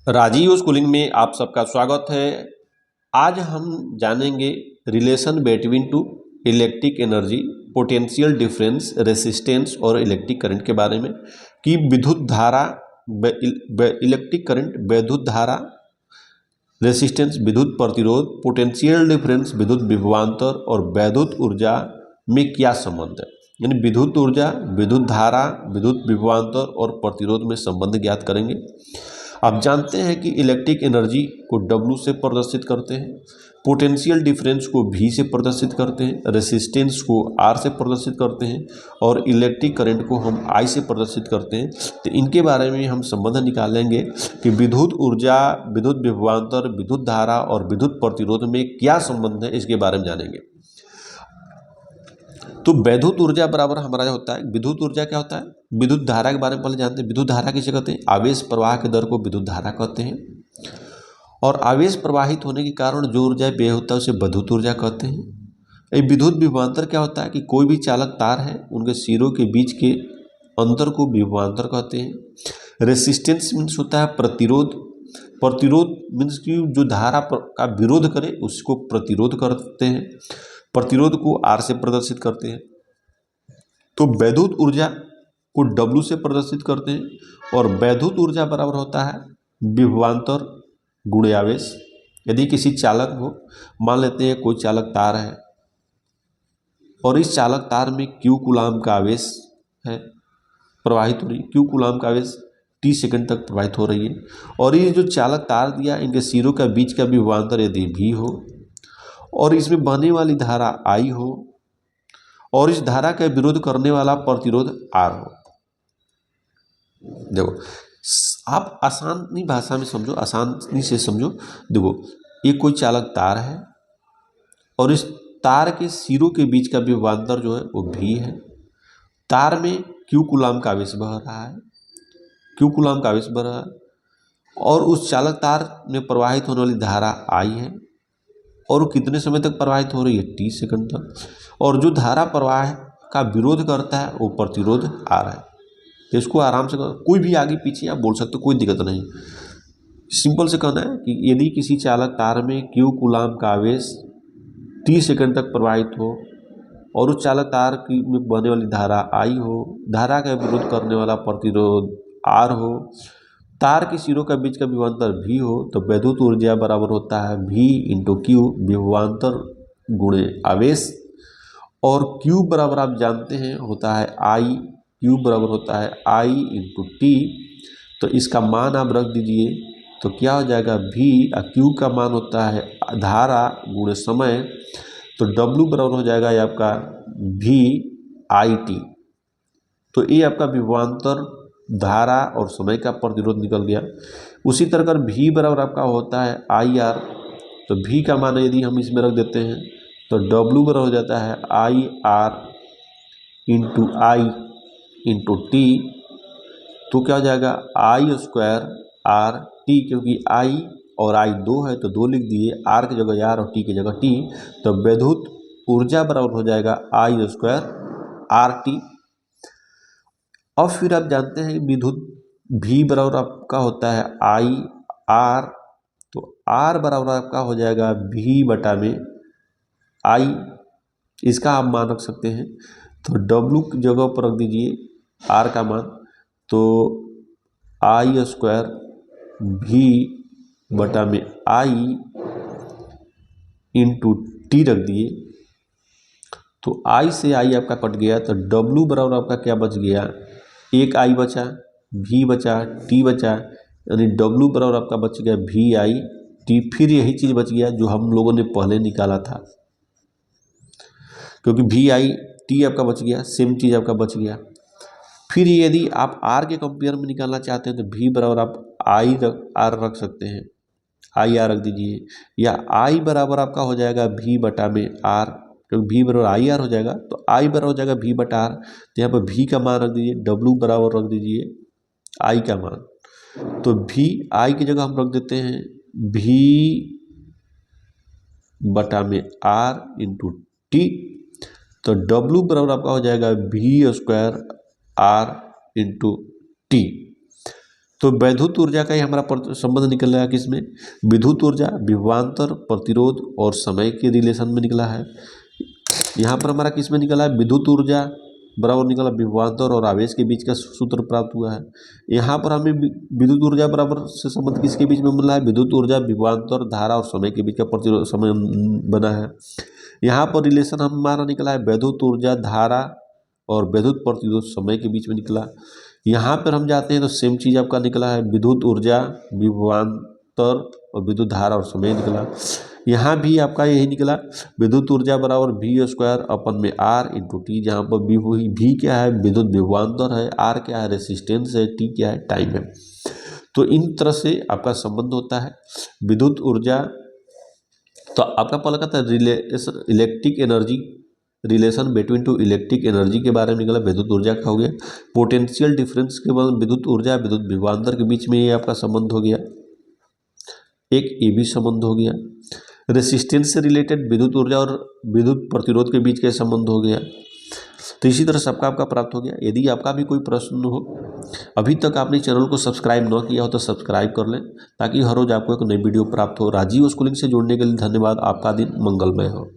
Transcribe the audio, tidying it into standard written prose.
Rajiv schooling में आप सबका स्वागत है। आज हम जानेंगे relation between two electric energy, potential difference, resistance और इलेक्ट्रिक करंट के बारे में कि विद्युत धारा, इलेक्ट्रिक करंट, विद्युत धारा, रेसिस्टेंस विद्युत प्रतिरोध, पोटेंशियल डिफरेंस विद्युत विभवांतर और विद्युत ऊर्जा में क्या संबंध है। यानी विद्युत ऊर्जा, विद्युत धारा, विद्युत विभवांतर और प्रतिरोध में संबंध ज्ञात करेंगे। आप जानते हैं कि इलेक्ट्रिक एनर्जी को W से प्रदर्शित करते हैं, पोटेंशियल डिफरेंस को V से प्रदर्शित करते हैं, रेसिस्टेंस को R से प्रदर्शित करते हैं और इलेक्ट्रिक करंट को हम I से प्रदर्शित करते हैं। तो इनके बारे में हम संबंध निकालेंगे कि विद्युत ऊर्जा, विद्युत विभवांतर, विद्युत धारा और विद्युत प्रतिरोध में क्या संबंध है, इसके बारे में जानेंगे। तो विद्युत ऊर्जा बराबर हमारा होता है, विद्युत ऊर्जा क्या होता है, विद्युत धारा के बारे में पहले जानते हैं। विद्युत धारा किसे कहते हैं? आवेश प्रवाह के दर को विद्युत धारा कहते हैं। और आवेश प्रवाहित होने के कारण जो ऊर्जा व्यय होता है उसे विद्युत ऊर्जा कहते हैं। ये विद्युत विभवांतर क्या होता है कि कोई भी चालक तार है, उनके सिरों के बीच के अंतर को विभवांतर कहते हैं। रेसिस्टेंस मीन्स होता है प्रतिरोध, प्रतिरोध मीन्स की जो धारा का विरोध करे उसको प्रतिरोध करते हैं, प्रतिरोध को R से प्रदर्शित करते हैं। तो विद्युत ऊर्जा को W से प्रदर्शित करते हैं और विद्युत ऊर्जा बराबर होता है विभवांतर गुणे आवेश। यदि किसी चालक को मान लेते हैं, कोई चालक तार है और इस चालक तार में Q कूलाम का आवेश है, प्रवाहित हो रही Q कूलाम का आवेश T सेकंड तक प्रवाहित हो रही है। और ये जो चालक तार दिया, इनके सिरों का बीच का विभवांतर यदि V हो और इसमें बहने वाली धारा I हो और इस धारा का विरोध करने वाला प्रतिरोध R हो। देखो, आप आसानी भाषा में समझो, आसानी से समझो। देखो, ये कोई चालक तार है और इस तार के सिरों के बीच का विभवांतर जो है वो V है। तार में Q कूलाम का आवेश बह रहा है, Q कूलाम का आवेश बह रहा है और उस चालक तार में प्रवाहित होने वाली धारा I है और वो कितने समय तक प्रवाहित हो रही है? T सेकंड तक। और जो धारा प्रवाह का विरोध करता है वो प्रतिरोध R है। तो इसको आराम से कोई भी आगे पीछे आप बोल सकते हो, कोई दिक्कत नहीं। सिंपल से कहना है कि यदि किसी चालक तार में Q कूलाम का आवेश T सेकंड तक प्रवाहित हो और उस चालक तार की में बहने वाली धारा I हो, धारा का विरोध करने वाला प्रतिरोध R हो, तार के सिरों का बीच का विभवांतर V हो, तो विद्युत ऊर्जा बराबर होता है V × Q, विभवांतर गुणे आवेश। और Q बराबर आप जानते हैं होता है I, Q बराबर होता है I × T। तो इसका मान आप रख दीजिए तो क्या हो जाएगा? V, Q का मान होता है धारा गुणे समय, तो W बराबर हो जाएगा ये आपका VIT। तो ये आपका विभवांतर, धारा और समय का प्रतिरोध निकल गया। उसी तरह अगर V बराबर आपका होता है IR, तो V का मान यदि हम इसमें रख देते हैं तो W बराबर हो जाता है IR × I × T। तो क्या हो जाएगा? I² RT, क्योंकि I और I 2 है तो 2 लिख दिए, R की जगह R और T की जगह T। तो विद्युत ऊर्जा बराबर हो जाएगा I² RT। अब फिर आप जानते हैं विद्युत V बराबर आपका होता है IR, तो R बराबर आपका हो जाएगा V/I। इसका आप मान रख सकते हैं, तो W की जगह पर रख दीजिए R का मान, तो I² V/I × T रख दिए। तो I से I आपका कट गया, तो W बराबर आपका क्या बच गया? एक I बचा, V बचा, T बचा, यानी W बराबर आपका बच गया VIT। फिर यही चीज़ बच गया जो हम लोगों ने पहले निकाला था, क्योंकि VIT आपका बच गया, सेम चीज़ आपका बच गया। फिर यदि आप R के कंपेयर में निकालना चाहते हैं तो V बराबर आप IR रख सकते हैं, IR रख दीजिए, या I बराबर आपका हो जाएगा V/R, क्योंकि V बराबर IR हो जाएगा, तो I बराबर हो जाएगा V/R। तो यहाँ पर V का मान रख दीजिए, W बराबर रख दीजिए I का मान, तो VI की जगह हम रख देते हैं V/R × T। तो W बराबर आपका हो जाएगा V² R × T। तो वैद्युत ऊर्जा का ही हमारा संबंध निकल रहा है किसमें, विद्युत ऊर्जा, विभवांतर, प्रतिरोध और समय के रिलेशन में निकला है। यहाँ पर हमारा किसमें निकला है, विद्युत ऊर्जा बराबर निकला विभवांतर और आवेश के बीच का सूत्र प्राप्त हुआ है। यहाँ पर हमें विद्युत ऊर्जा बराबर से संबंध किसके बीच में मिला है, विद्युत ऊर्जा, विभवांतर, धारा और समय के बीच का प्रतिरोध समय बना है। यहाँ पर रिलेशन हमारा निकला है वैद्युत ऊर्जा, धारा और वैद्युत प्रतिरोध समय के बीच में निकला। यहाँ पर हम जाते हैं तो सेम चीज़ आपका निकला है, विद्युत ऊर्जा, विभवांतर और विद्युत धारा और समय निकला। यहाँ भी आपका यही निकला, विद्युत ऊर्जा बराबर V²/R/T, जहाँ पर V क्या है, विद्युत विभवांतर है, R क्या है, रेसिस्टेंस है, T क्या है, टाइम है। तो इन तरह से आपका संबंध होता है विद्युत ऊर्जा। तो आपका पहला कहता है relation electric energy, relation between two electric energy के बारे में निकला, विद्युत ऊर्जा का हो गया। पोटेंशियल डिफरेंस के बाद विद्युत ऊर्जा, विद्युत विभवांतर के बीच में ये आपका संबंध हो गया, एक ये भी संबंध हो गया। रेसिस्टेंस से रिलेटेड विद्युत ऊर्जा और विद्युत प्रतिरोध के बीच का संबंध हो गया। तो इसी तरह सबका आपका प्राप्त हो गया। यदि आपका भी कोई प्रश्न हो, अभी तक आपने चैनल को सब्सक्राइब न किया हो तो सब्सक्राइब कर लें, ताकि हर रोज आपको एक नई वीडियो प्राप्त हो। राजीव स्कूलिंग से जुड़ने के लिए धन्यवाद। आपका दिन मंगलमय हो।